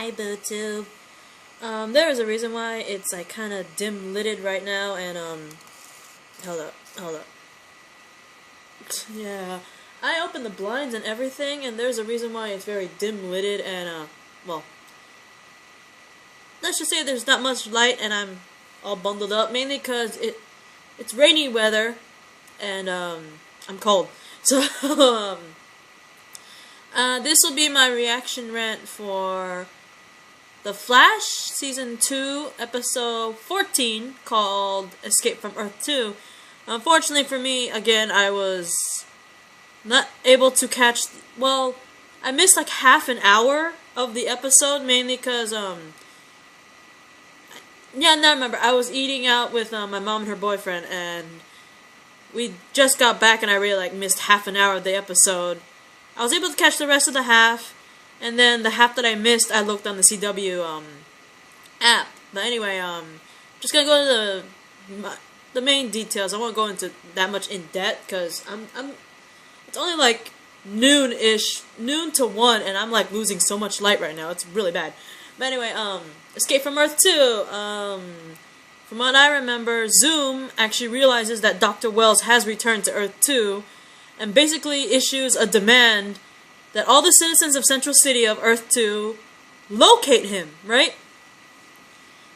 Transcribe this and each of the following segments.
Hi, BooTube. There is a reason why it's like kind of dim-lidded right now, and hold up. Yeah, I opened the blinds and everything, and there's a reason why it's very dim-lidded, and well, let's just say there's not much light, and I'm all bundled up, mainly because it's rainy weather, and I'm cold. So this will be my reaction rant for The Flash Season 2, Episode 14, called Escape from Earth-2. Unfortunately for me, again, I was not able to catch, well, I missed like half an hour of the episode, mainly because, yeah, now I remember, I was eating out with my mom and her boyfriend, and we just got back, and I really, like, missed half an hour of the episode. I was able to catch the rest of the half, and then the half that I missed, I looked on the CW, app. But anyway, just gonna go to the main details. I won't go into that much in depth, because it's only, like, noon-ish, noon to 1, and I'm, like, losing so much light right now. It's really bad. But anyway, Escape from Earth-2, from what I remember, Zoom actually realizes that Dr. Wells has returned to Earth-2, and basically issues a demand that all the citizens of Central City of Earth-2 locate him, right?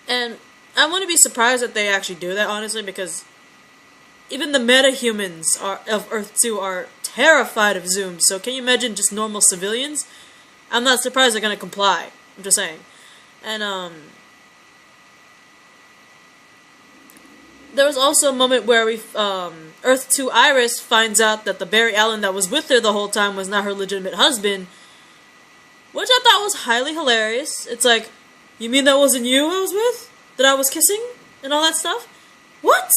And I wouldn't be surprised that they actually do that, honestly, because even the meta-humans of Earth-2 are terrified of Zoom, so can you imagine just normal civilians? I'm not surprised they're gonna comply, I'm just saying. And, there was also a moment where Earth-2 Iris finds out that the Barry Allen that was with her the whole time was not her legitimate husband, which I thought was highly hilarious. It's like, you mean that wasn't you I was with? That I was kissing? And all that stuff? What?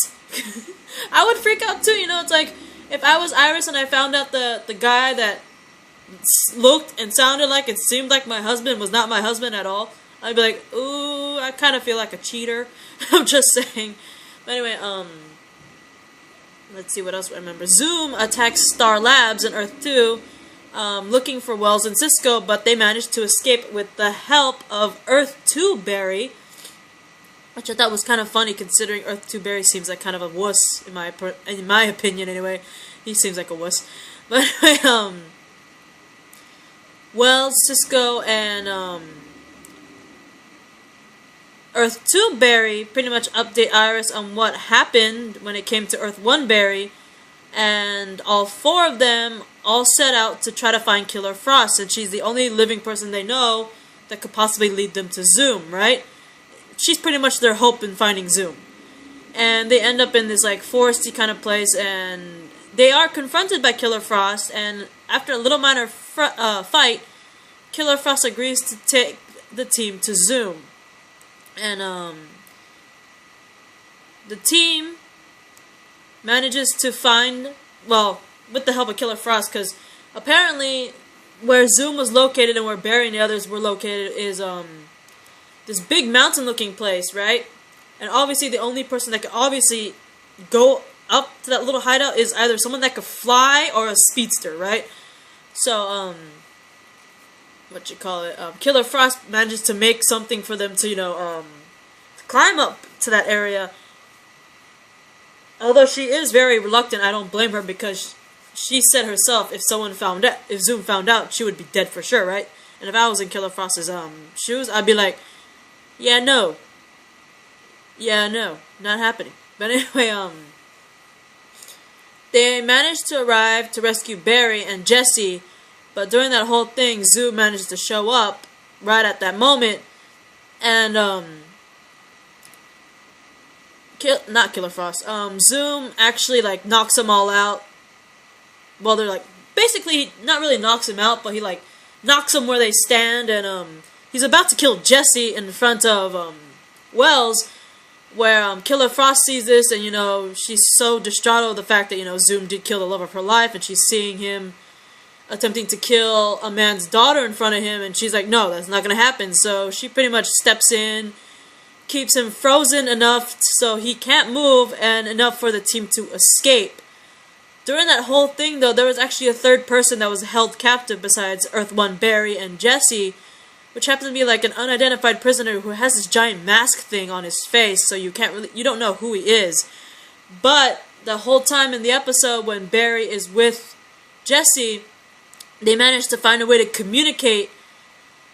I would freak out too, you know, it's like, if I was Iris and I found out the guy that looked and sounded like and seemed like my husband was not my husband at all, I'd be like, ooh, I kind of feel like a cheater. I'm just saying. But anyway, let's see what else I remember. Zoom attacks Star Labs in Earth-2, looking for Wells and Cisco, but they managed to escape with the help of Earth-2 Barry, which I thought was kind of funny considering Earth-2 Barry seems like kind of a wuss, in my opinion anyway. He seems like a wuss. But anyway, Wells, Cisco, and Earth-2 Barry pretty much update Iris on what happened when it came to Earth-1 Barry, and all four of them all set out to try to find Killer Frost, and she's the only living person they know that could possibly lead them to Zoom, right? She's pretty much their hope in finding Zoom. And they end up in this like foresty kind of place, and they are confronted by Killer Frost, and after a little minor fight, Killer Frost agrees to take the team to Zoom. And, the team manages to find, well, with the help of Killer Frost, because apparently where Zoom was located and where Barry and the others were located is, this big mountain-looking place, right? And obviously the only person that could obviously go up to that little hideout is either someone that could fly or a speedster, right? So, Killer Frost manages to make something for them to, you know, climb up to that area. Although she is very reluctant, I don't blame her, because she said herself, if Zoom found out, she would be dead for sure, right? And if I was in Killer Frost's, shoes, I'd be like, yeah, no, not happening. But anyway, they managed to arrive to rescue Barry and Jesse. But during that whole thing, Zoom managed to show up right at that moment, and, not Killer Frost, Zoom actually, like, knocks them all out. Well, they're, like, basically, not really knocks them out, but he, like, knocks them where they stand, and, he's about to kill Jesse in front of, Wells, where, Killer Frost sees this, and, you know, she's so distraught over the fact that, you know, Zoom did kill the love of her life, and she's seeing him attempting to kill a man's daughter in front of him, and she's like, no, that's not gonna happen. So she pretty much steps in, keeps him frozen enough so he can't move, and enough for the team to escape. During that whole thing, though, there was actually a third person that was held captive besides Earth-1 Barry and Jesse, which happens to be like an unidentified prisoner who has this giant mask thing on his face, so you don't know who he is. But the whole time in the episode when Barry is with Jesse, they manage to find a way to communicate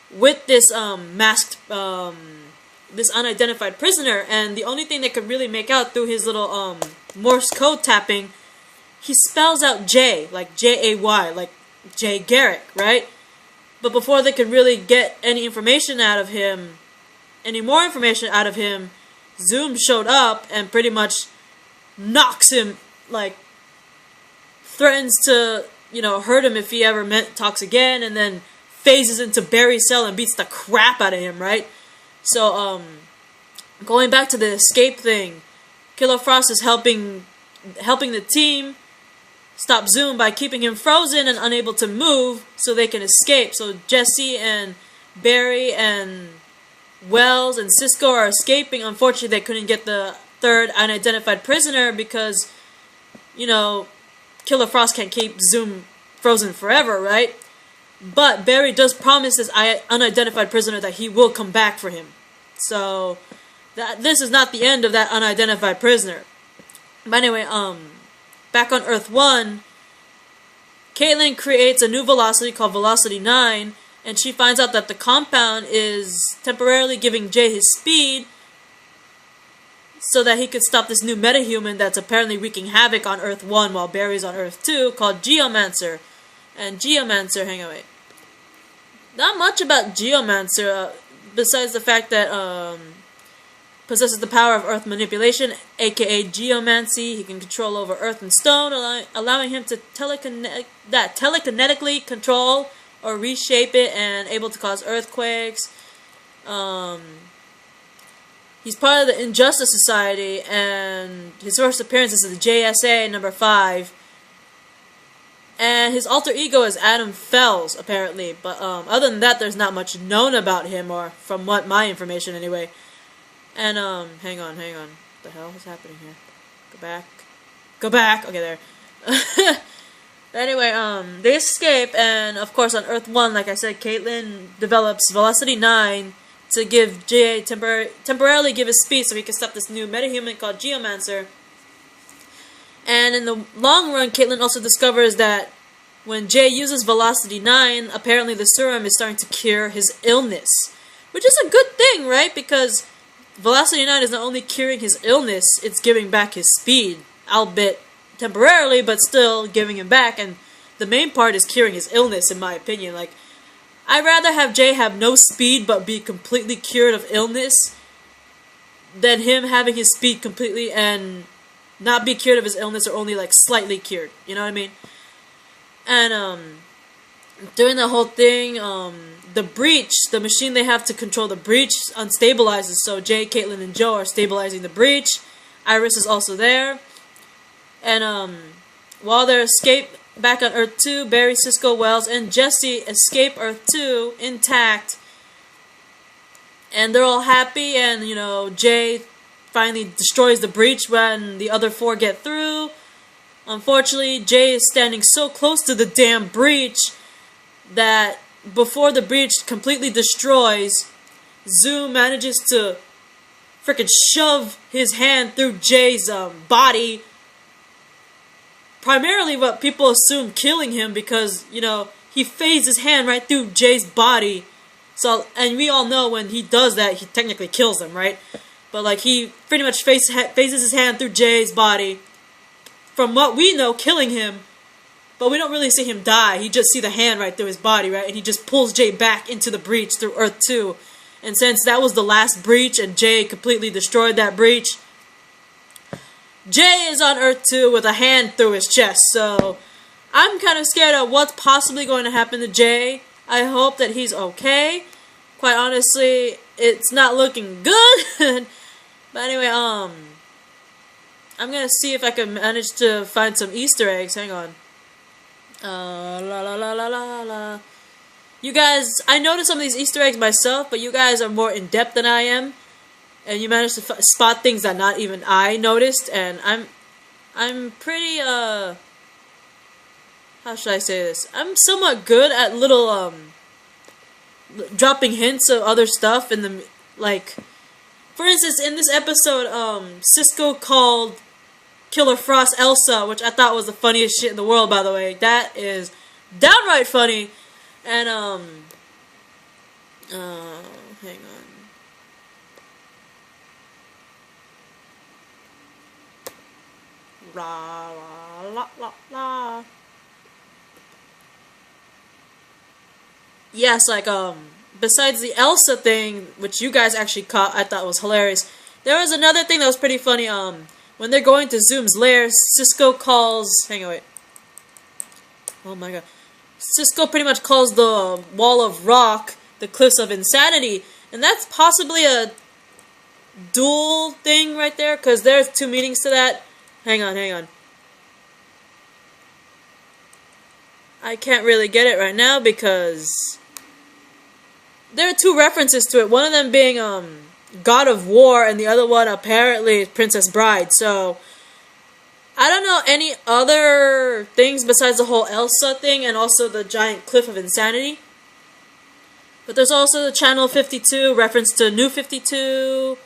with this masked, this unidentified prisoner, and the only thing they could really make out through his little Morse code tapping, he spells out J, like J-A-Y, like Jay Garrick, right? But before they could really get any information out of him, any more information out of him, Zoom showed up and pretty much knocks him, like, threatens to, hurt him if he ever talks again, and then phases into Barry's cell and beats the crap out of him, right? So, going back to the escape thing, Killer Frost is helping the team stop Zoom by keeping him frozen and unable to move so they can escape. So Jesse and Barry and Wells and Cisco are escaping. Unfortunately, they couldn't get the third unidentified prisoner because, Killer Frost can't keep Zoom frozen forever, right? But Barry does promise this unidentified prisoner that he will come back for him. So this is not the end of that unidentified prisoner. But anyway, back on Earth-1, Caitlin creates a new velocity called Velocity 9, and she finds out that the compound is temporarily giving Jay his speed so that he could stop this new metahuman that's apparently wreaking havoc on Earth-1 while Barry's on Earth-2, called Geomancer. And Geomancer, hang on, wait. Not much about Geomancer, besides the fact that, possesses the power of earth manipulation, aka geomancy. He can control over earth and stone, allowing him to telekinetically control or reshape it, and able to cause earthquakes. He's part of the Injustice Society, and his first appearance is the JSA number 5. And his alter ego is Adam Fells, apparently. But other than that, there's not much known about him, or from what my information anyway. And, hang on. What the hell is happening here? Go back! Okay, there. Anyway, they escape, and of course on Earth-1, like I said, Caitlin develops Velocity 9 to give Jay temporarily give his speed so he can stop this new metahuman called Geomancer. And in the long run, Caitlin also discovers that when Jay uses Velocity 9, apparently the serum is starting to cure his illness. Which is a good thing, right? Because Velocity 9 is not only curing his illness, it's giving back his speed. Albeit temporarily, but still giving him back. And the main part is curing his illness, in my opinion. Like, I'd rather have Jay have no speed but be completely cured of illness than him having his speed completely and not be cured of his illness, or only like slightly cured. You know what I mean? And during the whole thing, the breach, the machine they have to control the breach, unstabilizes. So Jay, Caitlin, and Joe are stabilizing the breach. Iris is also there. And while they're back on Earth-2, Barry, Cisco, Wells, and Jesse escape Earth-2 intact. And they're all happy, and Jay finally destroys the breach when the other 4 get through. Unfortunately, Jay is standing so close to the damn breach that before the breach completely destroys, Zoom manages to freaking shove his hand through Jay's body. Primarily what people assume killing him because, he phased his hand right through Jay's body. So, and we all know when he does that, he technically kills him, right? But, like, he pretty much phases his hand through Jay's body. From what we know, killing him. But we don't really see him die. You just see the hand right through his body, right? And he just pulls Jay back into the breach through Earth-2. And since that was the last breach and Jay completely destroyed that breach, Jay is on Earth-2 with a hand through his chest. So, I'm kind of scared of what's possibly going to happen to Jay. I hope that he's okay. Quite honestly, it's not looking good. But anyway, I'm gonna see if I can manage to find some Easter eggs. Hang on. You guys, I noticed some of these Easter eggs myself, but you guys are more in-depth than I am. And you managed to spot things that not even I noticed. And I'm pretty, how should I say this? I'm somewhat good at little dropping hints of other stuff in the, like, for instance, in this episode, Cisco called Killer Frost Elsa, which I thought was the funniest shit in the world, by the way. That is downright funny. And, hang on. La la la la la. Yes, like, besides the Elsa thing, which you guys actually caught, I thought was hilarious. There was another thing that was pretty funny. When they're going to Zoom's lair, Cisco calls... Hang on, wait. Oh my god. Cisco pretty much calls the wall of rock the cliffs of insanity. And that's possibly a dual thing right there, because there's two meanings to that. Hang on, hang on. I can't really get it right now because there are two references to it. One of them being God of War, and the other one apparently Princess Bride. So I don't know any other things besides the whole Elsa thing and also the giant cliff of insanity. But there's also the Channel 52 reference to New 52.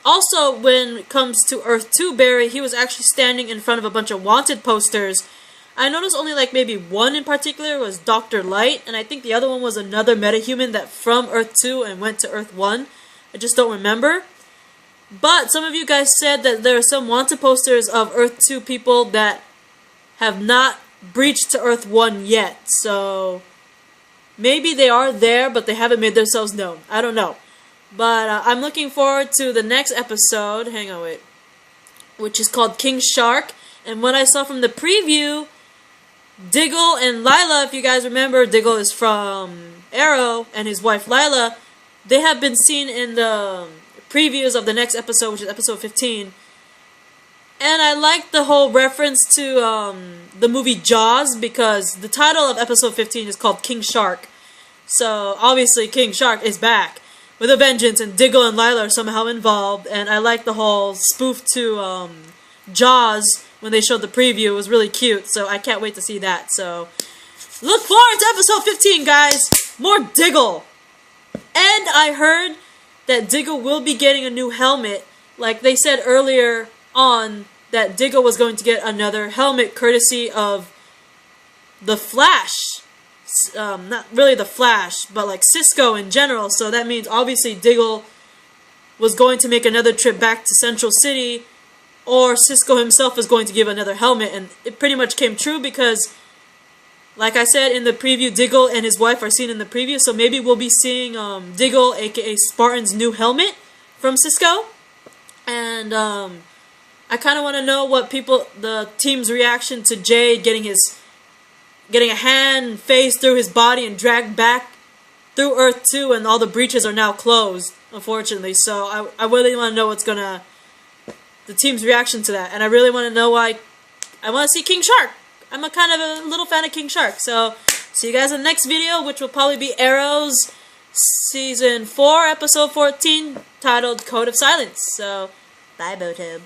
Also, when it comes to Earth-2, Barry, he was actually standing in front of a bunch of wanted posters. I noticed only like maybe one in particular was Dr. Light, and I think the other one was another metahuman that from Earth-2 and went to Earth-1. I just don't remember. But some of you guys said that there are some wanted posters of Earth-2 people that have not breached to Earth-1 yet. So maybe they are there, but they haven't made themselves known. I don't know. But I'm looking forward to the next episode. Hang on, wait. Which is called King Shark. And what I saw from the preview, Diggle and Lila, if you guys remember, Diggle is from Arrow, and his wife Lila, they have been seen in the previews of the next episode, which is episode 15. And I like the whole reference to the movie Jaws, because the title of episode 15 is called King Shark. So obviously King Shark is back with a vengeance, and Diggle and Lila are somehow involved. And I like the whole spoof to Jaws when they showed the preview. It was really cute, so I can't wait to see that. So look forward to episode 15, guys. More Diggle. And I heard that Diggle will be getting a new helmet. Like they said earlier on, that Diggle was going to get another helmet courtesy of the Flash. Not really the Flash, but like Cisco in general. So that means obviously Diggle was going to make another trip back to Central City, or Cisco himself was going to give another helmet. And it pretty much came true because, like I said in the preview, Diggle and his wife are seen in the preview. So maybe we'll be seeing Diggle, aka Spartan's new helmet from Cisco. And I kind of want to know what the team's reaction to Jade getting a hand and face through his body and dragged back through Earth-2, and all the breaches are now closed, unfortunately. So I really want to know the team's reaction to that. And I really want to know why. I want to see King Shark. I'm a kind of a little fan of King Shark. So see you guys in the next video, which will probably be Arrow's Season 4, Episode 14, titled Code of Silence. So bye, Botub.